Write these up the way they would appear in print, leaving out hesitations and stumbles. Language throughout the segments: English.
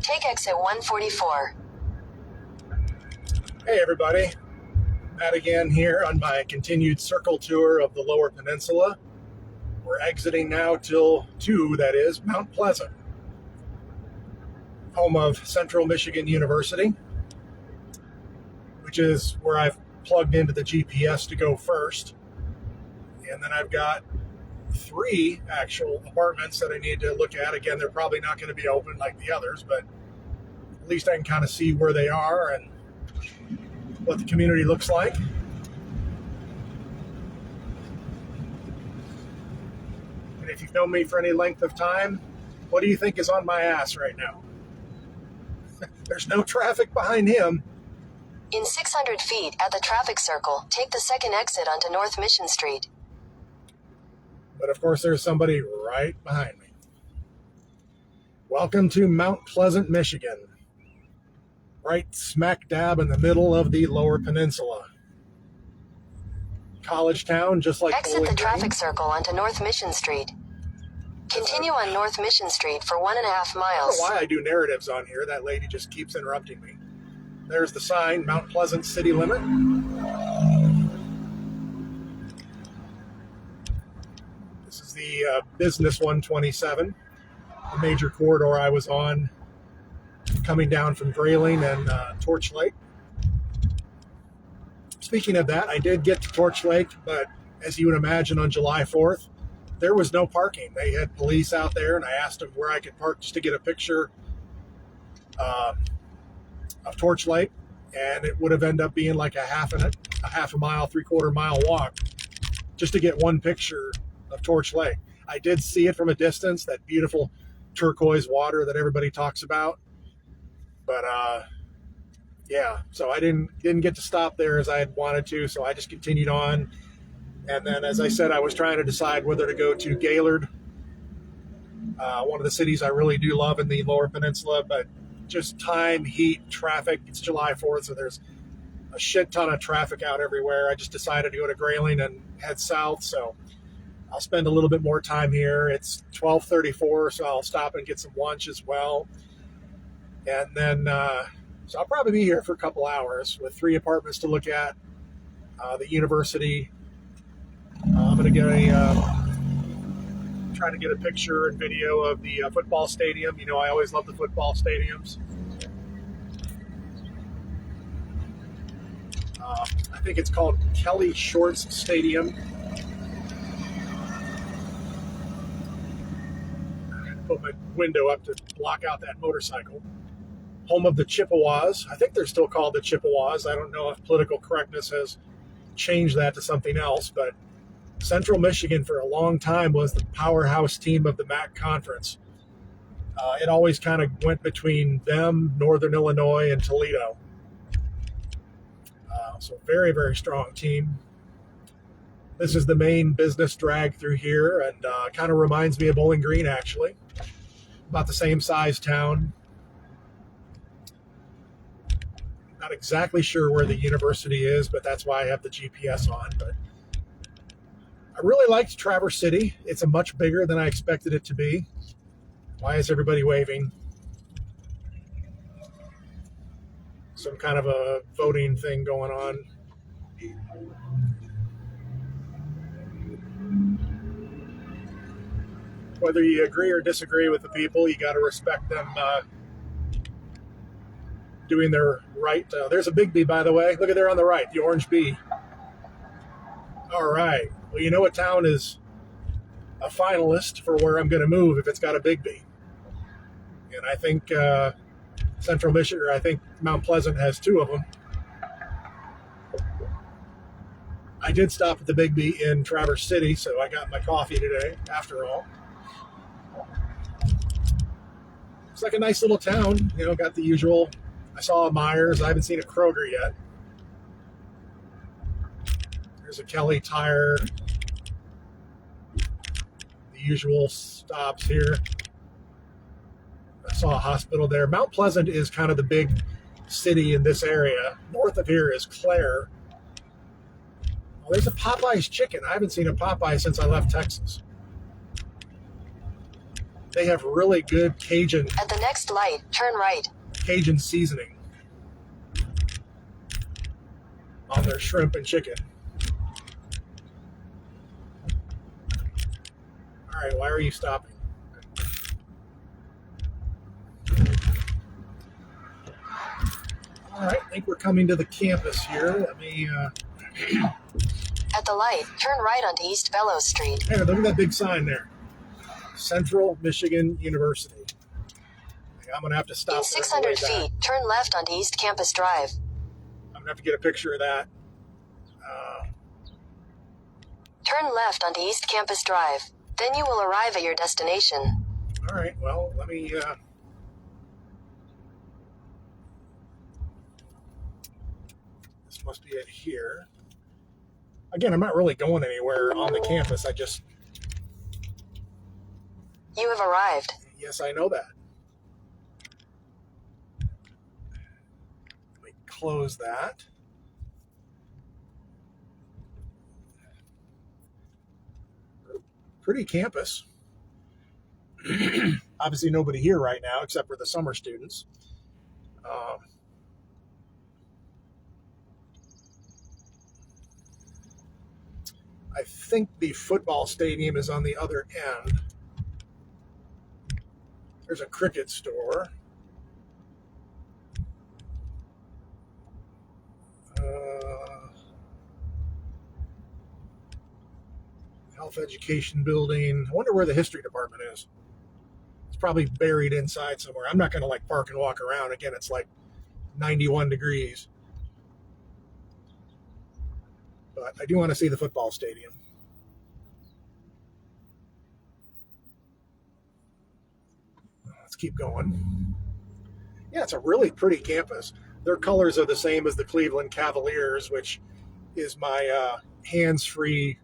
Take exit 144. Hey everybody, Matt again here on my continued circle tour of the Lower Peninsula. We're exiting now till 2, that is, Mount Pleasant, home of Central Michigan University, which is where I've plugged into the GPS to go first. And then I've got 3 actual apartments that I need to look at. Again, they're probably not going to be open like the others, but at least I can kind of see where they are and what the community looks like. And if you've known me for any length of time, what do you think is on my ass right now? There's no traffic behind him. In 600 feet at the traffic circle, take the second exit onto North Mission Street. But of course, there's somebody right behind me. Welcome to Mount Pleasant, Michigan. Right smack dab in the middle of the Lower Peninsula. College town, just like Exit the traffic circle onto North Mission Street. Continue on North Mission Street for 1.5 miles. I don't know why I do narratives on here. That lady just keeps interrupting me. There's the sign, Mount Pleasant city limit. This is the Business 127, the major corridor I was on coming down from Grayling and Torch Lake. Speaking of that, I did get to Torch Lake, but as you would imagine, on July 4th, there was no parking. They had police out there, and I asked them where I could park just to get a picture of Torch Lake, and it would have ended up being like a half a mile, 3/4 mile walk just to get one picture of Torch Lake. I did see it from a distance, that beautiful turquoise water that everybody talks about. But yeah, so I didn't get to stop there as I had wanted to, so I just continued on. And then, as I said, I was trying to decide whether to go to Gaylord, one of the cities I really do love in the Lower Peninsula, but just time, heat, traffic. It's July 4th, so there's a shit ton of traffic out everywhere. I just decided to go to Grayling and head south, so I'll spend a little bit more time here. It's 12:34, so I'll stop and get some lunch as well. And then, so I'll probably be here for a couple hours with 3 apartments to look at. The university. I'm going to try to get a picture and video of the football stadium. You know, I always love the football stadiums. I think it's called Kelly Shorts Stadium. Put my window up to block out that motorcycle. Home of the Chippewas. I think they're still called the Chippewas. I don't know if political correctness has changed that to something else, but Central Michigan for a long time was the powerhouse team of the MAC conference. It always kind of went between them, Northern Illinois, and Toledo. So very, very strong team. This is the main business drag through here, and kind of reminds me of Bowling Green, actually. About the same size town. Not exactly sure where the university is, but that's why I have the GPS on. But I really liked Traverse City. It's a much bigger than I expected it to be. Why is everybody waving? Some kind of a voting thing going on. Whether you agree or disagree with the people, you got to respect them doing their right. There's a big bee, by the way. Look at there on the right, the orange bee. All right. Well, you know what town is a finalist for where I'm going to move if it's got a big bee. And I think Central Michigan, or I think Mount Pleasant has 2 of them. I did stop at the Big B in Traverse City, so I got my coffee today, after all. It's like a nice little town, you know, got the usual. I saw a Myers. I haven't seen a Kroger yet. There's a Kelly Tire. The usual stops here. I saw a hospital there. Mount Pleasant is kind of the big city in this area. North of here is Clare. Well, there's a Popeye's chicken. I haven't seen a Popeye since I left Texas. They have really good At the next light, turn right. Cajun seasoning on their shrimp and chicken. All right, why are you stopping? All right, I think we're coming to the campus here. Let me. At the light, turn right onto East Bellows Street. Hey, look at that big sign there. Central Michigan University. I'm going to have to stop. In 600 feet, turn left onto East Campus Drive. I'm going to have to get a picture of that. Turn left onto East Campus Drive. Then you will arrive at your destination. All right, well, let me... This must be it here. Again, I'm not really going anywhere on the campus. I just... You have arrived. Yes, I know that. Let me close that. Pretty campus. Obviously nobody here right now except for the summer students. I think the football stadium is on the other end. There's a cricket store. Health education building. I wonder where the history department is. It's probably buried inside somewhere. I'm not going to like park and walk around. Again, it's like 91 degrees. But I do want to see the football stadium. Let's keep going. Yeah, it's a really pretty campus. Their colors are the same as the Cleveland Cavaliers, which is my hands-free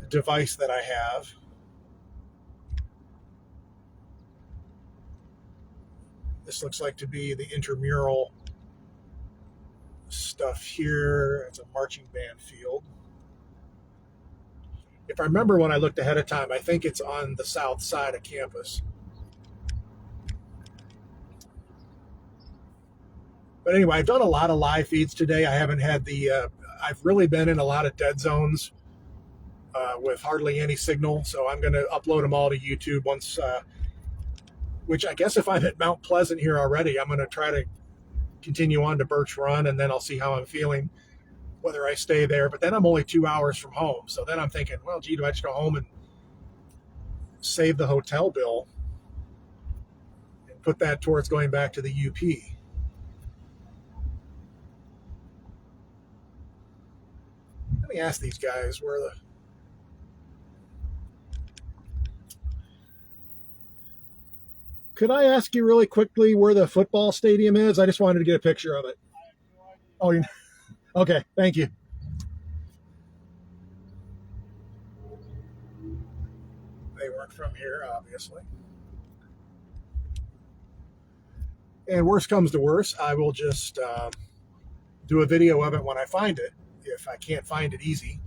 device that I have. This looks like to be the intramural stuff here. It's a marching band field. If I remember when I looked ahead of time, I think it's on the south side of campus. But anyway, I've done a lot of live feeds today. I haven't had I've really been in a lot of dead zones with hardly any signal. So I'm going to upload them all to YouTube once, which I guess if I'm at Mount Pleasant here already, I'm going to try to continue on to Birch Run, and then I'll see how I'm feeling, whether I stay there. But then I'm only 2 hours from home. So then I'm thinking, well, gee, do I just go home and save the hotel bill and put that towards going back to the UP? Let me ask these guys where the... Could I ask you really quickly where the football stadium is? I just wanted to get a picture of it. Oh, you... Okay, thank you. They weren't from here, obviously. And worst comes to worst, I will just do a video of it when I find it, if I can't find it easy.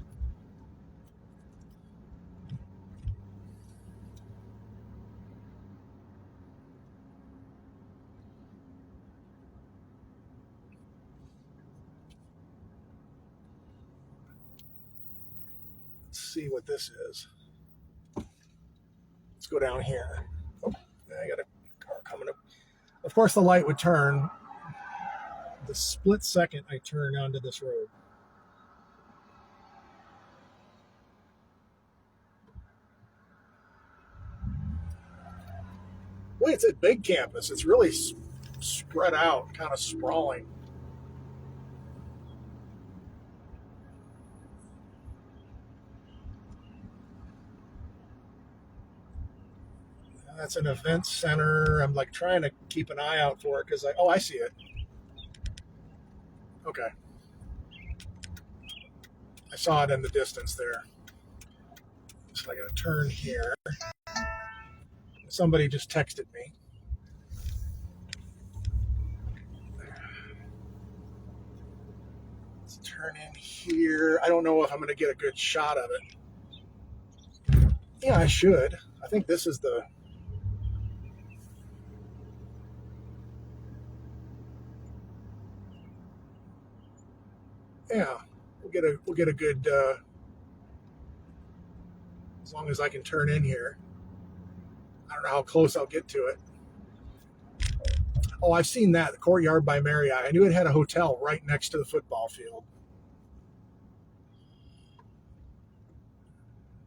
Let's see what this is. Let's go down here. Oh, I got a car coming up. Of course, the light would turn the split second I turn onto this road. Boy, it's a big campus. It's really spread out, kind of sprawling. That's an event center. I'm like trying to keep an eye out for it because I see it. Okay. I saw it in the distance there. So I got to turn here. Somebody just texted me. Let's turn in here. I don't know if I'm going to get a good shot of it. Yeah, I should. I think this is the Yeah, we'll get a good as long as I can turn in here. I don't know how close I'll get to it. Oh, I've seen that, the Courtyard by Marriott. I knew it had a hotel right next to the football field.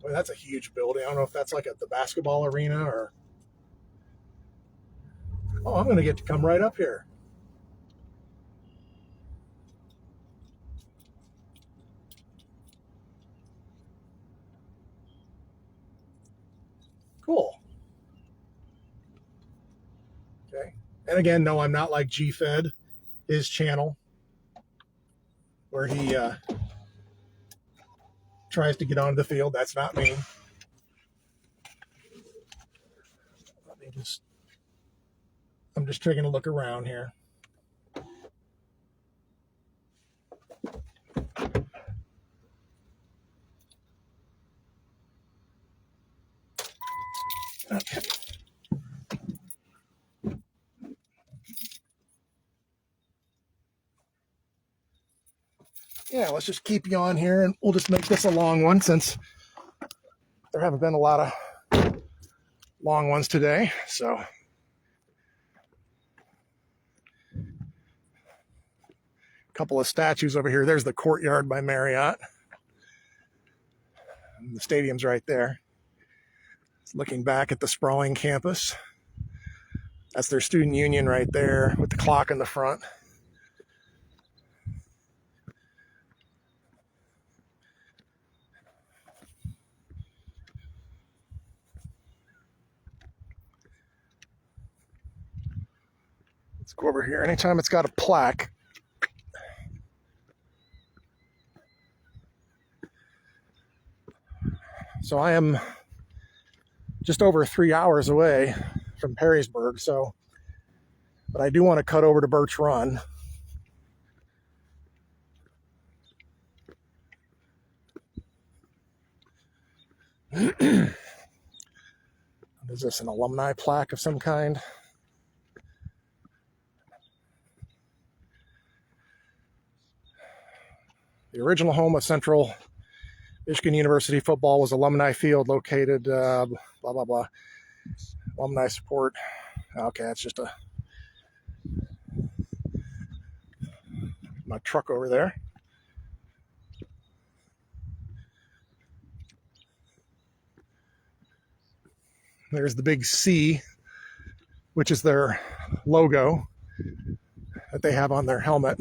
Boy, that's a huge building. I don't know if that's like the basketball arena or. Oh, I'm going to get to come right up here. Cool. Okay. And again, no, I'm not like G-Fed, his channel, where he tries to get onto the field. That's not me. I'm just taking a look around here. Okay. Yeah, let's just keep you on here, and we'll just make this a long one since there haven't been a lot of long ones today. So, a couple of statues over here. There's the Courtyard by Marriott. And the stadium's right there. Looking back at the sprawling campus. That's their student union right there with the clock in the front. Let's go over here. Anytime it's got a plaque, so I am just over 3 hours away from Perrysburg, so but I do want to cut over to Birch Run. Is this an alumni plaque of some kind? The original home of Central Michigan University football was Alumni Field, located blah blah blah. Alumni support. Okay, that's just my truck over there. There's the big C, which is their logo that they have on their helmet.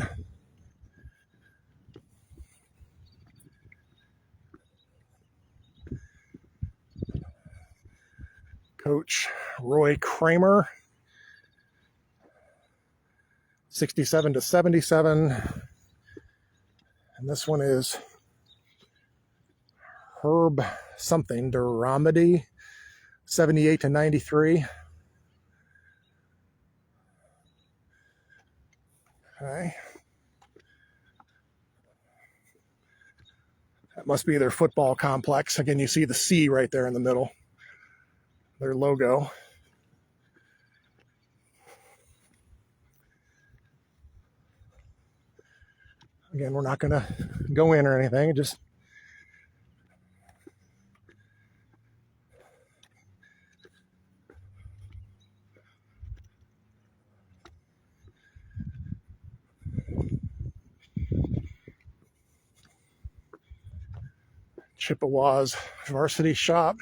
Coach Roy Kramer, 67-77. And this one is Herb something, Duramedy, 78-93. Okay. That must be their football complex. Again, you see the C right there in the middle, their logo. Again, we're not going to go in or anything, just Chippewa's varsity shop.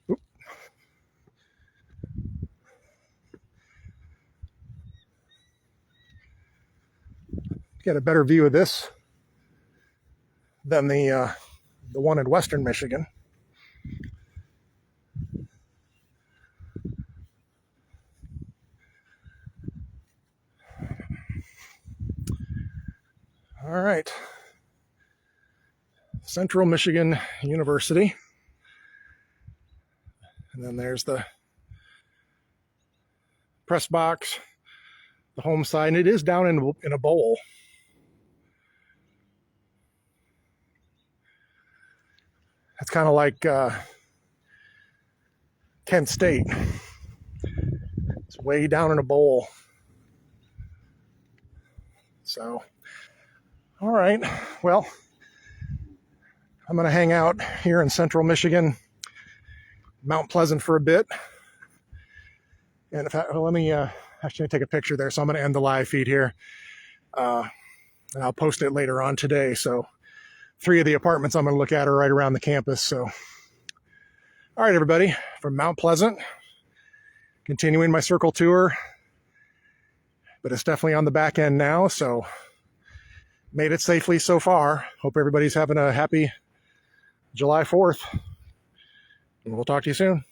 Oop. Get a better view of this than the one in Western Michigan. All right. Central Michigan University. And then there's the press box, the home side, and it is down in a bowl. That's kind of like Kent State. It's way down in a bowl. So, all right. Well, I'm going to hang out here in central Michigan, Mount Pleasant for a bit. And let me actually take a picture there. So I'm going to end the live feed here. And I'll post it later on today. So 3 of the apartments I'm going to look at are right around the campus. So, all right, everybody, from Mount Pleasant, continuing my circle tour, but it's definitely on the back end now. So made it safely so far. Hope everybody's having a happy July 4th. And we'll talk to you soon.